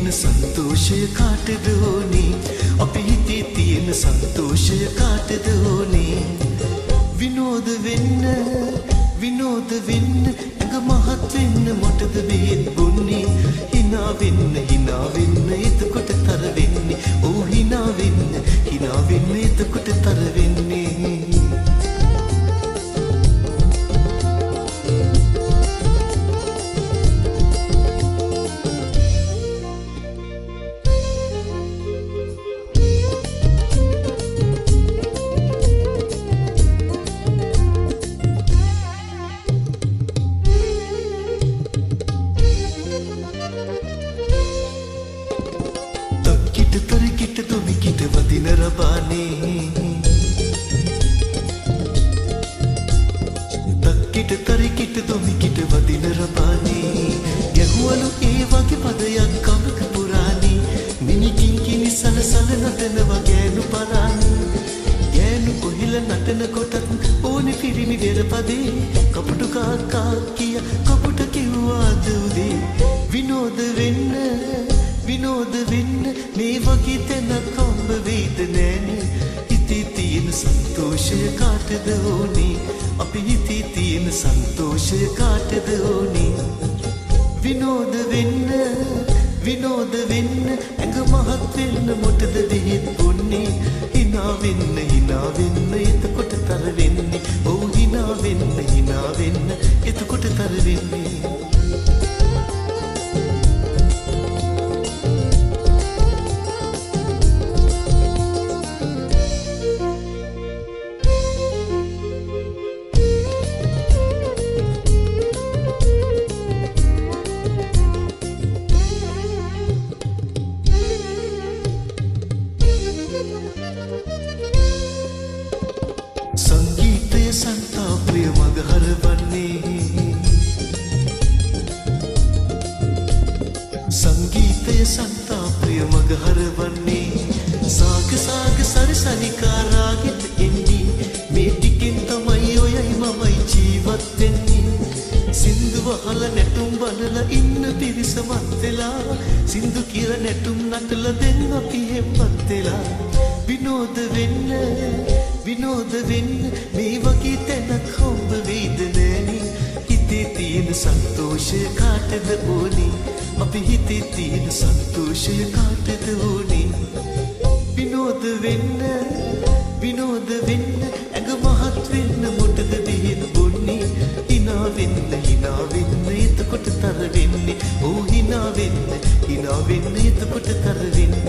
තියෙන සන්තෝෂය කාටද ඕනේ අපි හිතේ තියෙන සන්තෝෂය කාටද ඕනේ විනෝද වෙන්න ඇඟ මහත් වෙන්න මොටද බෙහෙත් බොන්නේ hina වෙන්න එතකොට තර වෙන්නේ ඕ hina වෙන්න එතකොට තර වෙන්නේ විනෝද වෙන්න මේ වගේ තැනක් හම්බ වෙයිද නෑනේ හිතේ තියෙන සන්තෝෂය කාටද ඕනේ අපි හිතේ තියෙන සන්තෝෂය කාටද ඕනේ විනෝද වෙන්න ඇඟ මහත් වෙන්න මොටද දෙහෙත් බොන්නේ hina වෙන්න එතකොට තර වෙන්නේ ඔව් hina වෙන්න එතකොට තර වෙන්නේ සංගීතය සන්තාප්‍රිය මග හරවන්නේ සාග සරසනිකා රාගෙට එන්නේ මේ ටිකෙන් තමයි ඔයයි මමයි ජීවත් වෙන්නේ සින්දු වහල නැටුම් බලලා ඉන්න පිරිසමත් වෙලා සින්දු කියලා නැටුම් නටලා දෙන්න අපි හෙම්පත් වෙලා විනෝද වෙන්න මේ වගේ තැනක් හම්බ වෙයිද නෑනේ හිතේ තියෙන සන්තෝෂය කාටද ඕනේ අපි හිතේ තියෙන සන්තෝෂය කාටද ඕනේ විනෝද වෙන්න ඇඟ මහත් වෙන්න මොටද බෙහෙත් බොන්නේ hina වෙන්න එතකොට තර වෙන්නේ ඕ hina වෙන්න එතකොට තර වෙන්නේ